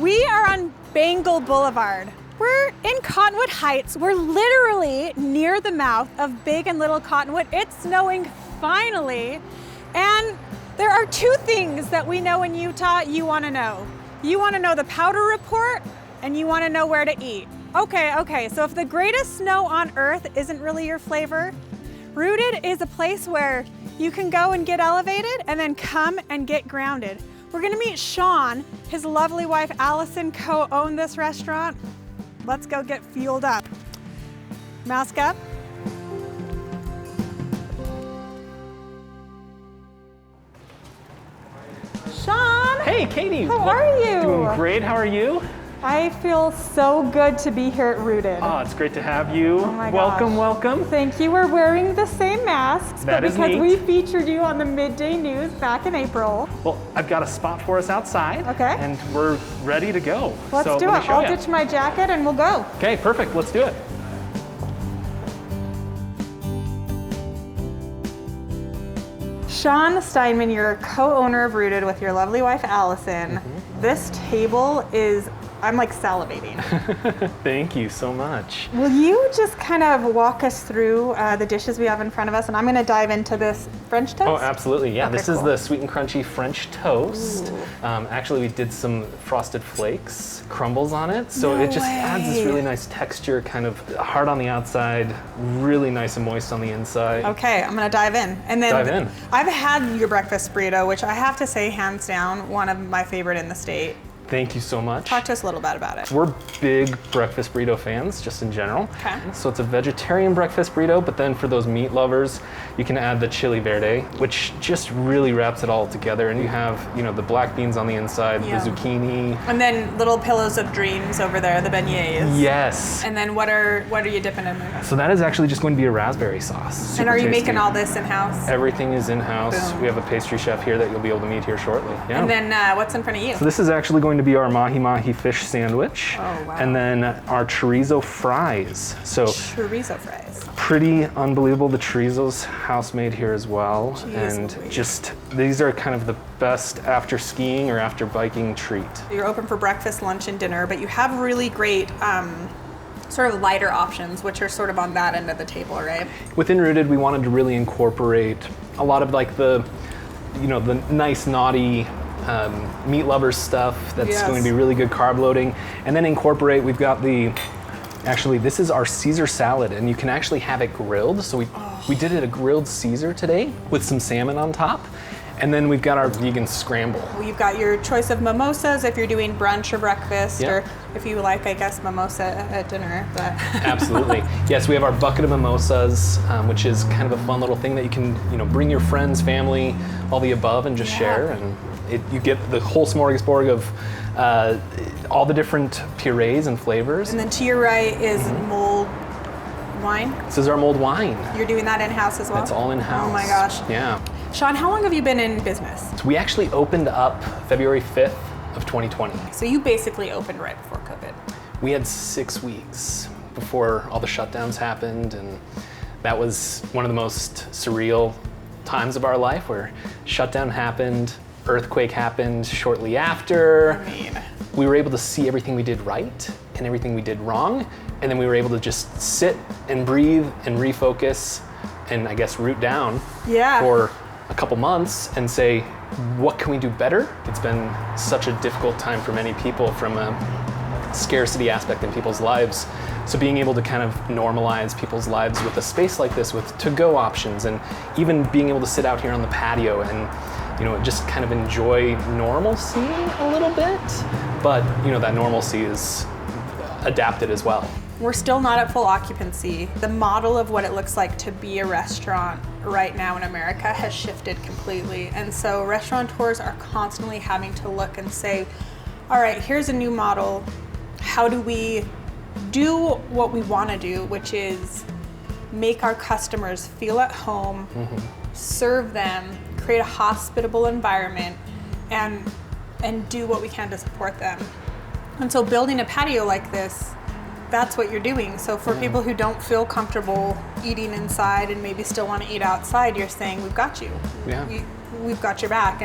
We are on Bengal Boulevard. We're in Cottonwood Heights. We're literally near the mouth of Big and Little Cottonwood. It's snowing finally. And there are two things that we know in Utah you want to know. You want to know the powder report, and you want to know where to eat. Okay, so if the greatest snow on earth isn't really your flavor, Rooted is a place where you can go and get elevated and then come and get grounded. We're gonna meet Sean. His lovely wife Allison co-own this restaurant. Let's go get fueled up. Mask up. Sean! Hey, Katie! How are you? Doing great, how are you? I feel so good to be here at Rooted. Oh, it's great to have you. Oh my welcome, gosh. welcome. Thank you. We're wearing the same masks, That but is because neat. we featured you on the Midday News back in April. Well, I've got a spot for us outside. Okay. And we're ready to go. Let's so do let me it. show I'll ya. ditch my jacket and we'll go. Okay, perfect, let's do it. Sean Steinman, you're a co-owner of Rooted with your lovely wife, Allison. This table is, I'm like salivating. Thank you so much. Will you just kind of walk us through the dishes we have in front of us? And I'm gonna dive into this French toast. Oh, absolutely, yeah. Okay, This is cool. the sweet and crunchy French toast. Actually, we did some frosted flakes, crumbles on it. So No it just adds this way. really nice texture, kind of hard on the outside, really nice and moist on the inside. Okay, I'm gonna dive in. And then Dive in. I've had your breakfast burrito, which I have to say, hands down, one of my favorite in the state. Thank you so much. Talk to us a little bit about it. We're big breakfast burrito fans, just in general. Okay. So it's a vegetarian breakfast burrito, but then for those meat lovers, you can add the chili verde, which just really wraps it all together. And you have, the black beans on the inside, Yeah. the zucchini. And then little pillows of dreams over there, the beignets. Yes. And then what are you dipping in there? So that is actually just going to be a raspberry sauce. And Super are you tasty. making all this in-house? Everything is in-house. Boom. We have a pastry chef here that you'll be able to meet here shortly. Yeah. And then what's in front of you? So this is actually going to be our Mahi-Mahi fish sandwich. Oh, wow. And then our chorizo fries. So Chorizo fries. pretty unbelievable. The chorizo's house made here as well. Jeez and Louise. just, these are kind of the best after skiing or after biking treat. You're open for breakfast, lunch, and dinner, but you have really great sort of lighter options, which are sort of on that end of the table, right? Within Rooted, we wanted to really incorporate a lot of like the nice, naughty, meat lovers stuff that's Yes. going to be really good carb loading. And then incorporate, we've got actually, this is our Caesar salad, and you can actually have it grilled. So we did it a grilled Caesar today with some salmon on top. And then we've got our vegan scramble. Well, you've got your choice of mimosas if you're doing brunch or breakfast, Yeah. or if you like, I guess, mimosa at dinner. But Absolutely. Yes, we have our bucket of mimosas, which is kind of a fun little thing that you can, bring your friends, family, all the above, and just Yeah. share. And you get the whole smorgasbord of all the different purees and flavors. And then to your right is mulled wine. This is our mulled wine. You're doing that in-house as well? It's all in-house. Oh my gosh. Yeah. Sean, how long have you been in business? So we actually opened up February 5th of 2020. So you basically opened right before COVID. We had 6 weeks before all the shutdowns happened, and that was one of the most surreal times of our life, where shutdown happened, earthquake happened shortly after. I mean, We were able to see everything we did right and everything we did wrong, and then we were able to just sit and breathe and refocus and I guess root down yeah. for a couple months and say, what can we do better? It's been such a difficult time for many people from a scarcity aspect in people's lives. So being able to kind of normalize people's lives with a space like this, with to-go options, and even being able to sit out here on the patio and just kind of enjoy normalcy a little bit, but that normalcy is adapted as well. We're still not at full occupancy. The model of what it looks like to be a restaurant right now in America has shifted completely. And so restaurateurs are constantly having to look and say, all right, here's a new model. How do we do what we want to do, which is make our customers feel at home, serve them, create a hospitable environment, and do what we can to support them. And so building a patio like this, that's what you're doing. So for people who don't feel comfortable eating inside and maybe still want to eat outside, you're saying, we've got you. Yeah. We've got your back.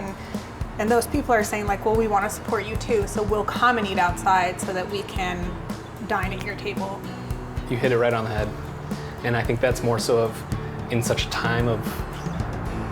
And those people are saying like, well, we want to support you too, so we'll come and eat outside so that we can dine at your table. You hit it right on the head. And I think that's more so of, in such a time of,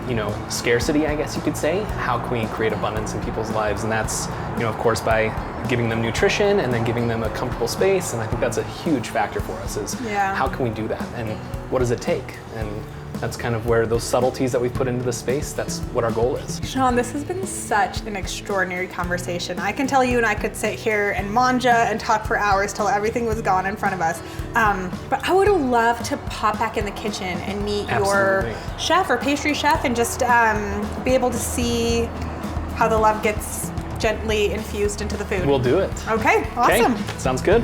you know, scarcity, I guess you could say, how can we create abundance in people's lives? And that's, you know, of course, by giving them nutrition and then giving them a comfortable space. And I think that's a huge factor for us is how can we do that? And what does it take? And that's kind of where those subtleties that we put into the space, that's what our goal is. Sean, this has been such an extraordinary conversation. I can tell you and I could sit here and manja and talk for hours till everything was gone in front of us. But I would have loved to pop back in the kitchen and meet your chef or pastry chef and just be able to see how the love gets gently infused into the food. We'll do it. Okay, awesome. Okay, sounds good.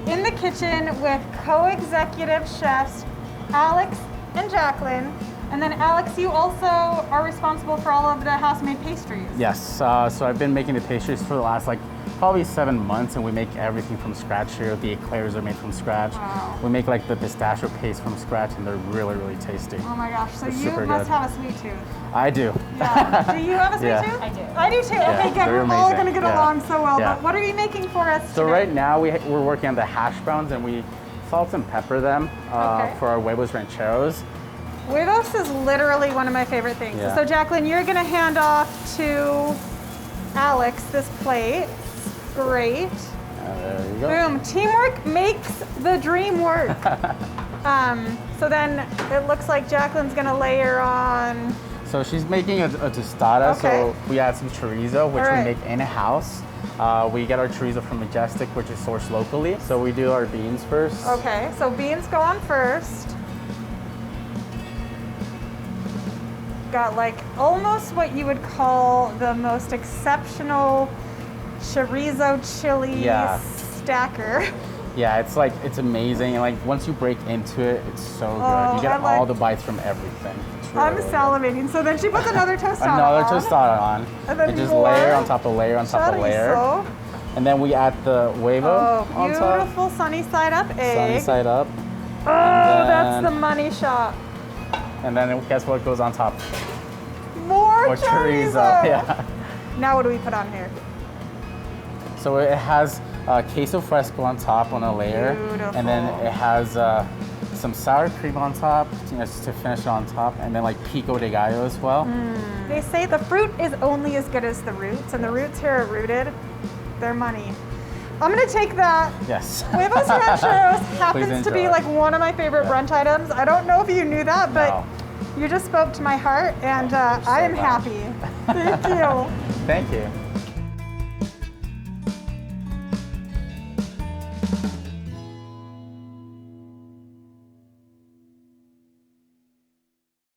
In the kitchen with co-executive chefs Alex and Jacqueline. And then Alex, you also are responsible for all of the house-made pastries. Yes, so I've been making the pastries for the last probably 7 months, and we make everything from scratch here. The eclairs are made from scratch. Wow. We make like the pistachio paste from scratch, and they're really, really tasty. Oh my gosh, so They're you super must good. have a sweet tooth. I do. Yeah. Do you have a sweet Yeah. tooth? I do. I do too. Yeah, Okay, good. they're We're all amazing. going to get Yeah. along so well. Yeah. But what are you making for us So today? right now we're working on the hash browns, and we salt and pepper them Okay. for our huevos rancheros. Huevos is literally one of my favorite things. Yeah. So Jacqueline, you're going to hand off to Alex this plate. Great. There you go. Boom. Teamwork makes the dream work. So then it looks like Jacqueline's going to layer on. So she's making a tostada, Okay. so we add some chorizo, which All right. we make in-house. We get our chorizo from Majestic, which is sourced locally. So we do our beans first. Okay, so beans go on first. Got like almost what you would call the most exceptional chorizo chili Yeah. stacker. Yeah, it's amazing. And like once you break into it, it's so good. Oh, You get I like- all the bites from everything. It's really, I'm really good. salivating. So then she puts another tostada Another on. tostada on. And then just more layer on top of layer on top of layer. chorizo. And then we add the huevo Oh, on top. beautiful sunny side up egg. Sunny side up. Oh, that's the money shot. And then guess what goes on top? More Or chorizo. Yeah. Now what do we put on here? So it has queso fresco on top on a layer. And then Beautiful. it has some sour cream on top, just to finish it on top. And then like pico de gallo as well. They say the fruit is only as good as the roots, and the roots here are rooted. They're money. I'm gonna take that. Yes. Huevos rancheros happens to be enjoy. like one of my favorite brunch items. I don't know if you knew that, but No. you just spoke to my heart, and You're so I am valued. happy. Thank you. Thank you.